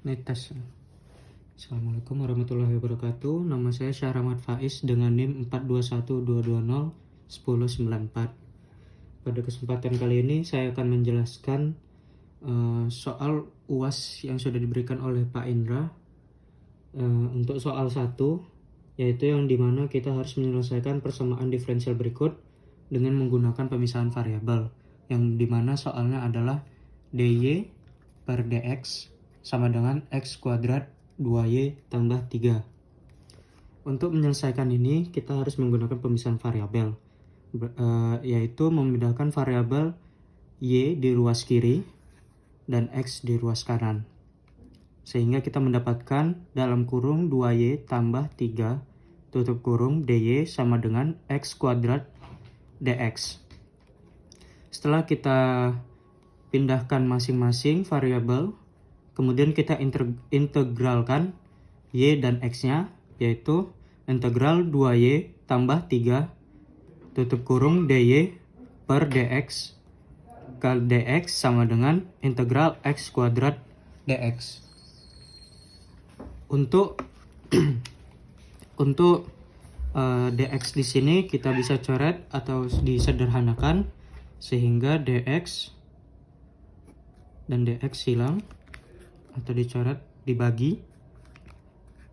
Netes. Assalamualaikum warahmatullahi wabarakatuh. Nama saya Syahramad Faiz dengan NIM 4212201094. Pada kesempatan kali ini saya akan menjelaskan soal UAS yang sudah diberikan oleh Pak Indra. Untuk soal 1, yaitu yang dimana kita harus menyelesaikan persamaan diferensial berikut dengan menggunakan pemisahan variabel, yang dimana soalnya adalah dy per dx sama dengan x kuadrat 2y tambah 3. Untuk menyelesaikan ini kita harus menggunakan pemisahan variabel, yaitu memindahkan variabel y di ruas kiri dan x di ruas kanan, sehingga kita mendapatkan dalam kurung 2y tambah 3 tutup kurung dy sama dengan x kuadrat dx. Setelah kita pindahkan masing-masing variabel, kemudian kita integralkan y dan x-nya, yaitu integral 2y tambah 3 tutup kurung dy per dx kali dx sama dengan integral x kuadrat dx. Untuk dx di sini kita bisa coret atau disederhanakan sehingga dx dan dx hilang atau dicoret, dibagi,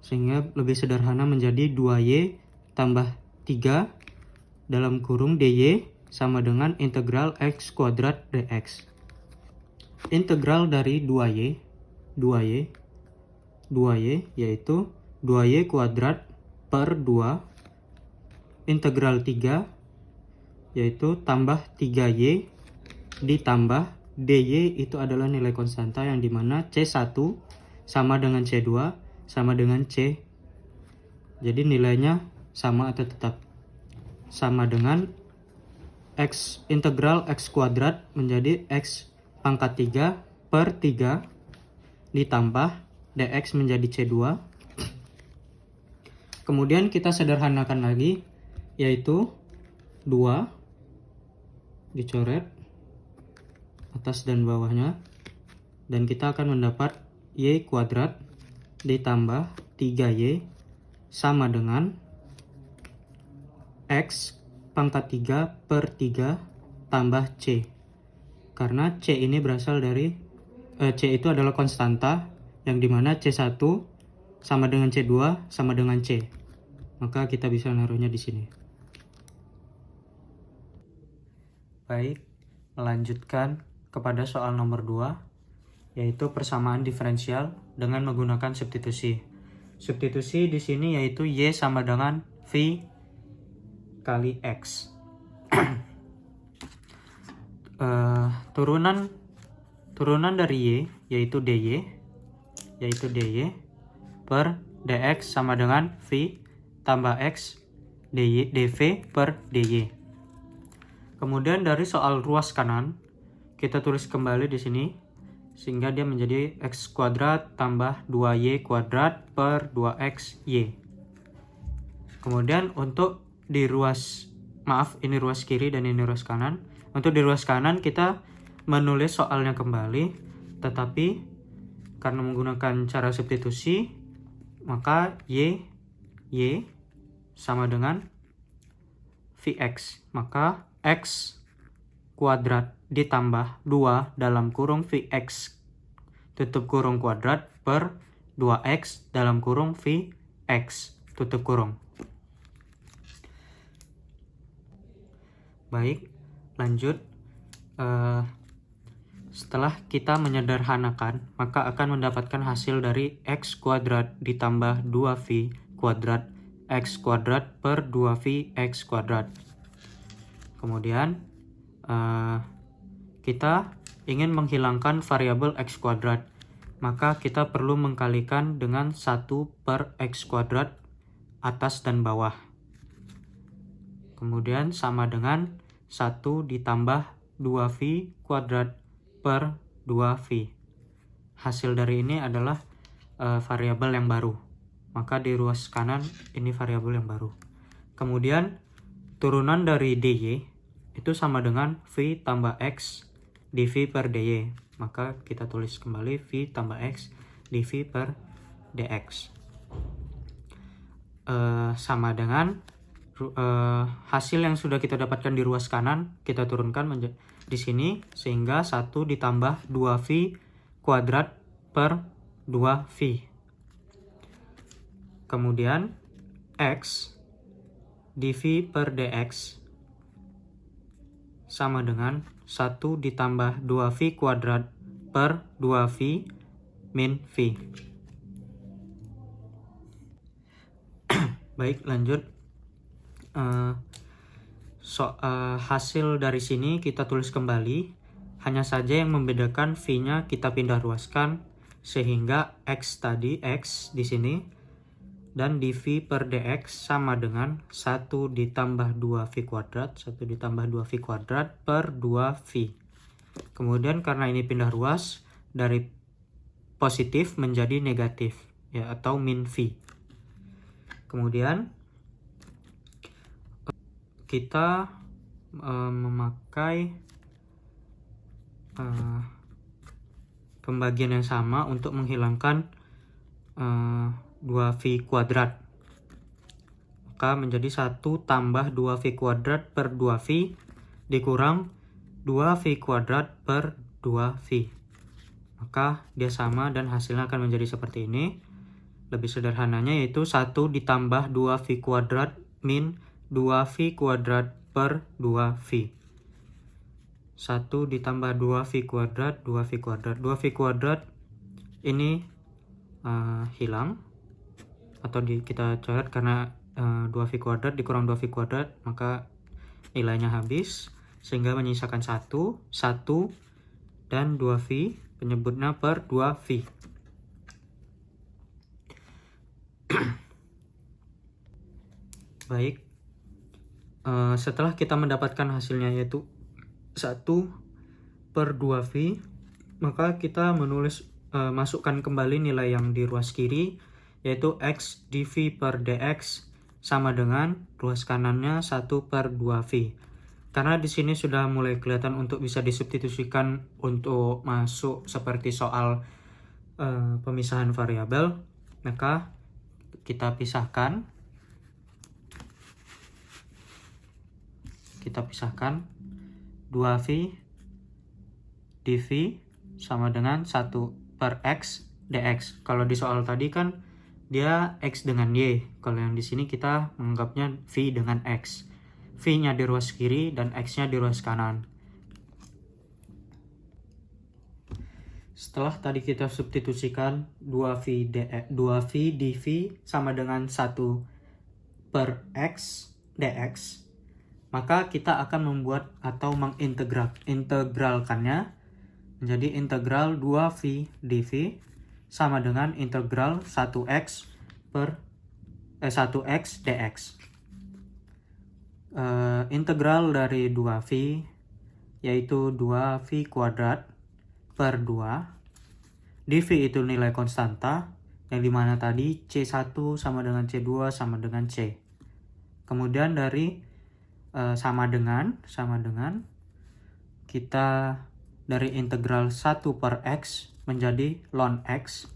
sehingga lebih sederhana menjadi 2y tambah 3 dalam kurung dy sama dengan integral x kuadrat dx. Integral dari 2y yaitu 2y kuadrat per 2 integral 3 yaitu tambah 3y ditambah dy itu adalah nilai konstanta, yang dimana C1 sama dengan C2 sama dengan C. Jadi nilainya sama atau tetap. Sama dengan x integral x kuadrat menjadi x pangkat 3 per 3 ditambah dx menjadi C2. Kemudian kita sederhanakan lagi, yaitu 2 dicoret atas dan bawahnya, dan kita akan mendapat y kuadrat ditambah 3y sama dengan x pangkat 3 per 3 tambah c. Karena c ini berasal dari c itu adalah konstanta, yang dimana c1 sama dengan c2 sama dengan c, maka kita bisa naruhnya di sini. Baik, melanjutkan kepada soal nomor 2, yaitu persamaan diferensial dengan menggunakan substitusi. Substitusi di sini yaitu y sama dengan v kali x. Turunan dari y yaitu dy per dx sama dengan v tambah x dv per dy. Kemudian dari soal ruas kanan kita tulis kembali di sini sehingga dia menjadi x kuadrat tambah 2y kuadrat per 2xy. Kemudian untuk di ruas, ini ruas kiri dan ini ruas kanan. Untuk di ruas kanan kita menulis soalnya kembali, tetapi karena menggunakan cara substitusi, maka y sama dengan vx. Maka x kuadrat ditambah 2 dalam kurung vx tutup kurung kuadrat per 2x dalam kurung vx tutup kurung. Baik, lanjut. Setelah kita menyederhanakan, maka akan mendapatkan hasil dari x kuadrat ditambah 2v kuadrat x kuadrat per 2vx kuadrat. Kemudian kita ingin menghilangkan variabel x kuadrat, maka kita perlu mengkalikan dengan 1 per x kuadrat atas dan bawah. Kemudian sama dengan 1 ditambah 2v kuadrat per 2v. Hasil dari ini adalah variabel yang baru. Maka di ruas kanan ini variabel yang baru. Kemudian turunan dari dy itu sama dengan v tambah x dv per dy. Maka kita tulis kembali v tambah x dv per dx. Sama dengan hasil yang sudah kita dapatkan di ruas kanan, kita turunkan di sini, sehingga 1 ditambah 2v kuadrat per 2v. Kemudian x dv per dx sama dengan 1 ditambah 2v kuadrat per 2v min v. Baik, lanjut. Hasil dari sini kita tulis kembali. Hanya saja yang membedakan v-nya kita pindah ruaskan, sehingga x tadi, x di sini, dan dv per dx sama dengan 1 ditambah 2v kuadrat, 1 ditambah 2v kuadrat per 2v. Kemudian karena ini pindah ruas, dari positif menjadi negatif, ya, atau min v. Kemudian kita memakai pembagian yang sama untuk menghilangkan 2v kuadrat. Maka menjadi 1 tambah 2v kuadrat per 2v dikurang 2v kuadrat per 2v. Maka dia sama dan hasilnya akan menjadi seperti ini. Lebih sederhananya yaitu 1 ditambah 2v kuadrat min 2v kuadrat per 2v. 1 ditambah 2v kuadrat, 2v kuadrat. 2v kuadrat ini hilang, atau kita coret karena 2v kuadrat dikurang 2v kuadrat, maka nilainya habis, sehingga menyisakan 1, dan 2v, penyebutnya per 2v. Baik, setelah kita mendapatkan hasilnya yaitu 1 per 2v, maka kita masukkan kembali nilai yang di ruas kiri, yaitu x dv per dx sama dengan ruas kanannya 1 per 2v. Karena di sini sudah mulai kelihatan untuk bisa disubstitusikan untuk masuk seperti soal pemisahan variabel, maka kita pisahkan. Kita pisahkan 2v dv sama dengan 1 per x dx. Kalau di soal tadi kan dia x dengan y. Kalau yang di sini kita menganggapnya v dengan x. V-nya di ruas kiri dan x-nya di ruas kanan. Setelah tadi kita substitusikan 2v dv sama dengan 1 per x dx, maka kita akan membuat atau mengintegralkannya menjadi integral 2v dv sama dengan integral 1x dx. Integral dari 2v yaitu 2v kuadrat per 2. dv itu nilai konstanta, yang dimana tadi C1 sama dengan C2 sama dengan C. Kemudian dari sama dengan kita dari integral 1 per x menjadi ln x,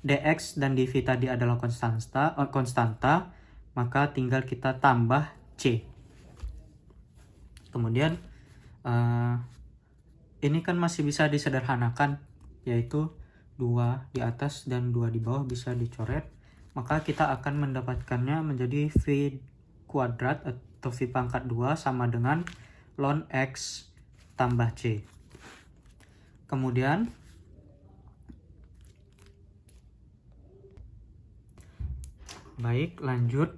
dx dan dv tadi adalah konstanta, maka tinggal kita tambah c. Kemudian ini kan masih bisa disederhanakan, yaitu 2 di atas dan 2 di bawah bisa dicoret, maka kita akan mendapatkannya menjadi v kuadrat atau v pangkat 2 sama dengan ln x tambah c. Kemudian baik, lanjut.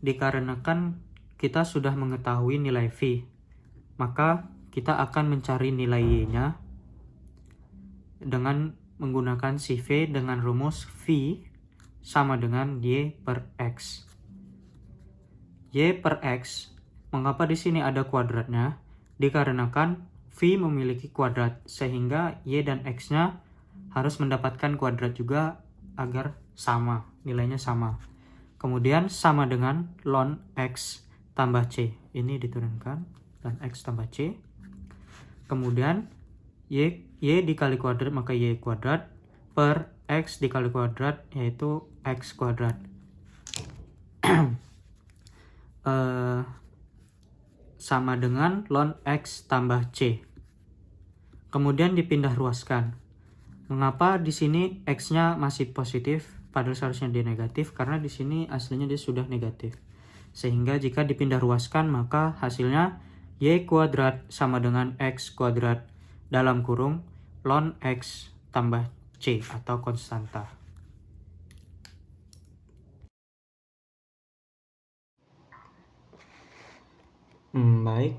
Dikarenakan kita sudah mengetahui nilai v, maka kita akan mencari nilai y-nya dengan menggunakan si v dengan rumus v sama dengan y per x. Y per x, mengapa di sini ada kuadratnya? Dikarenakan v memiliki kuadrat, sehingga y dan x-nya harus mendapatkan kuadrat juga agar sama, nilainya sama. Kemudian sama dengan ln x tambah c. Ini diturunkan, ln x tambah c. Kemudian y dikali kuadrat, maka y kuadrat. per X dikali kuadrat, yaitu X kuadrat. Sama dengan ln X tambah C. Kemudian dipindah ruaskan. Mengapa di sini X-nya masih positif, padahal seharusnya dia negatif? Karena di sini aslinya dia sudah negatif. Sehingga jika dipindah ruaskan, maka hasilnya Y kuadrat sama dengan X kuadrat dalam kurung ln X tambah C atau konstanta. Baik.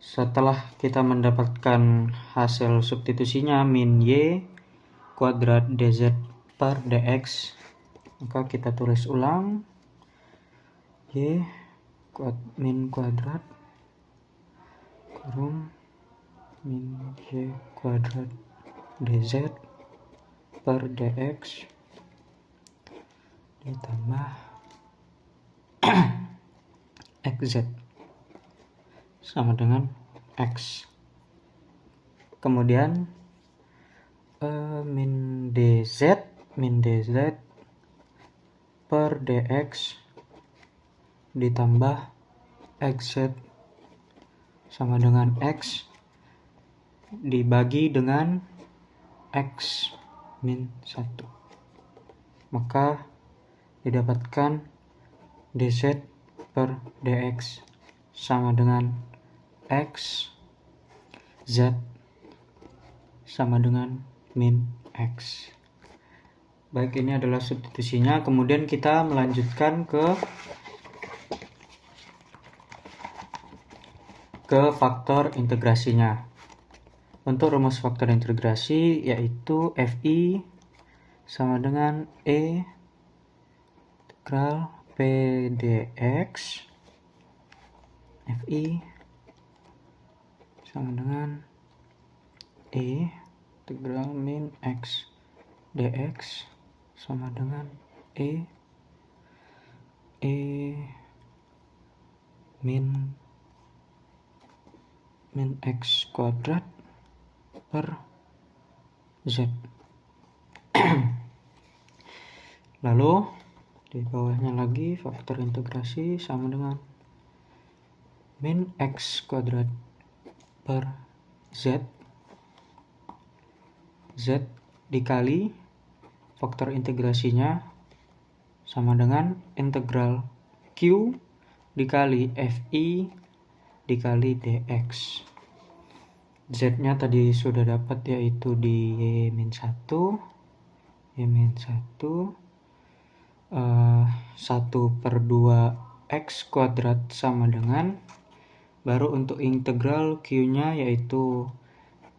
Setelah kita mendapatkan hasil substitusinya min Y kuadrat dz per dx, maka kita tulis ulang Y min kuadrat kurung min Y kuadrat dz per dx ditambah xz sama dengan X. Kemudian min dz per dx ditambah xz sama dengan X dibagi dengan X min 1. Maka didapatkan dz per dx sama dengan X Z sama dengan min X. Baik, ini adalah substitusinya. Kemudian kita melanjutkan ke faktor integrasinya. Untuk rumus faktor integrasi yaitu FI sama dengan E integral P dx FI sama dengan E integral min X dx sama dengan E min X kuadrat per Z. Lalu di bawahnya lagi faktor integrasi sama dengan min X kuadrat per Z dikali faktor integrasinya sama dengan integral Q dikali FI dikali dx. Z-nya tadi sudah dapat, yaitu di Y-1 1/2 X kuadrat sama dengan, baru untuk integral Q-nya yaitu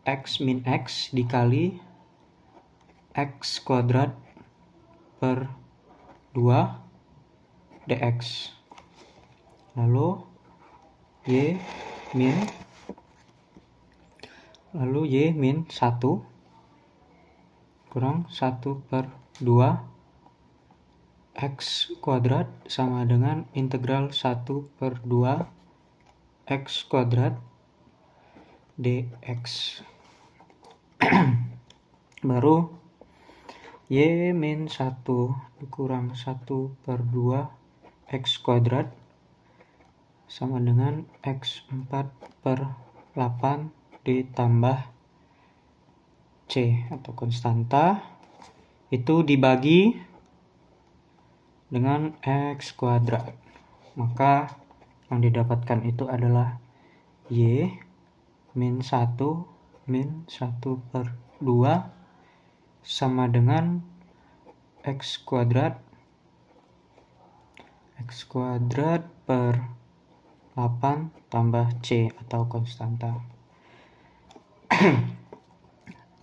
X min X dikali X kuadrat per 2 dx. Lalu Y min 1 kurang 1/2 X kuadrat sama dengan integral 1/2 X kuadrat dx. Baru Y min 1 dikurang 1/2 X kuadrat sama dengan X 4/8 ditambah C atau konstanta, itu dibagi dengan X kuadrat. Maka yang didapatkan itu adalah Y min 1 min 1/2 sama dengan X kuadrat per 8 tambah C atau konstanta.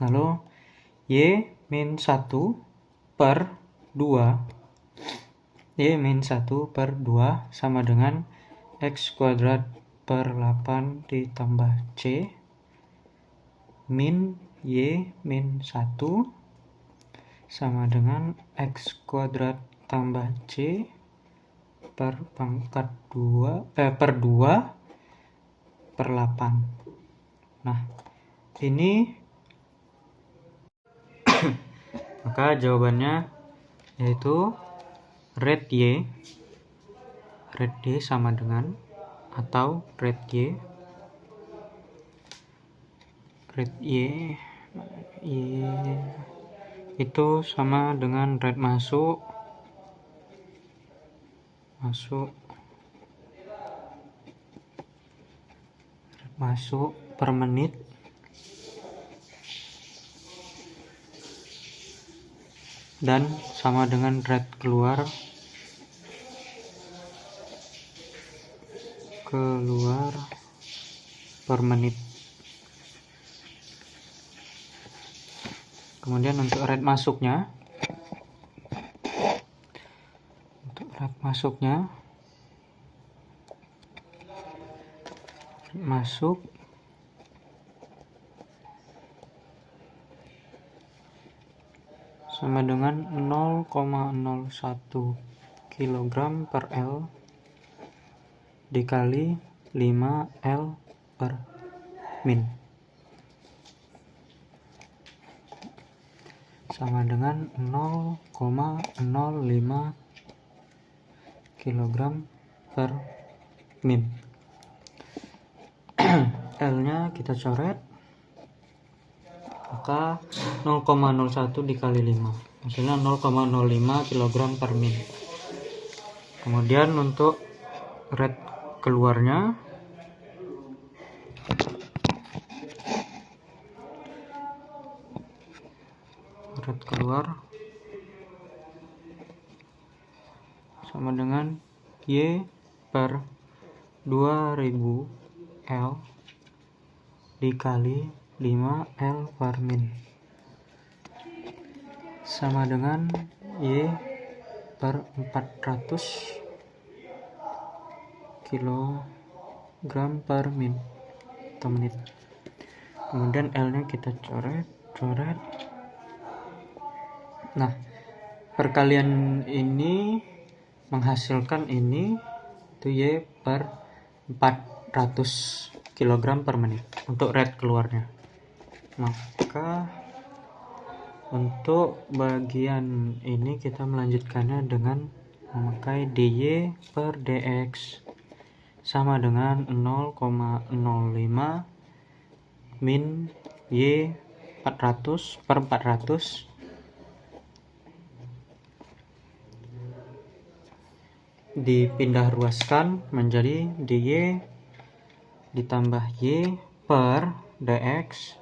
Lalu Y min 1/2 sama dengan X kuadrat per 8 ditambah C min Y min 1 sama dengan X kuadrat tambah C per pangkat 2 per 2/8. Nah, ini Maka jawabannya yaitu rate Y sama dengan atau rate Y itu sama dengan rate masuk per menit dan sama dengan rate keluar per menit. Kemudian untuk rate masuknya masuk sama dengan 0,01 kg per L dikali 5 L per min sama dengan 0,05 kg per min. L nya kita coret, maka 0,01 dikali 5 hasilnya 0,05 kg per min. Kemudian untuk rate keluarnya sama dengan Y per 2000 L dikali 5 L per min sama dengan Y per 400 kg per min atau menit. Kemudian L nya kita coret. Nah, perkalian ini menghasilkan ini itu Y per 400 kg per menit untuk rate keluarnya. Maka untuk bagian ini kita melanjutkannya dengan memakai dy per dx sama dengan 0,05 min Y 400 per 400 dipindah ruaskan menjadi dy ditambah Y per dx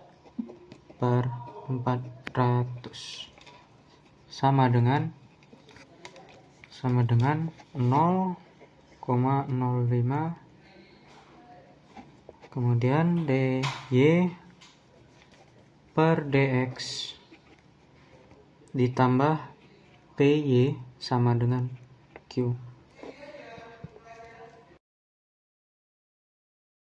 per 400 sama dengan 0,05 kemudian dy per dx ditambah py sama dengan Q.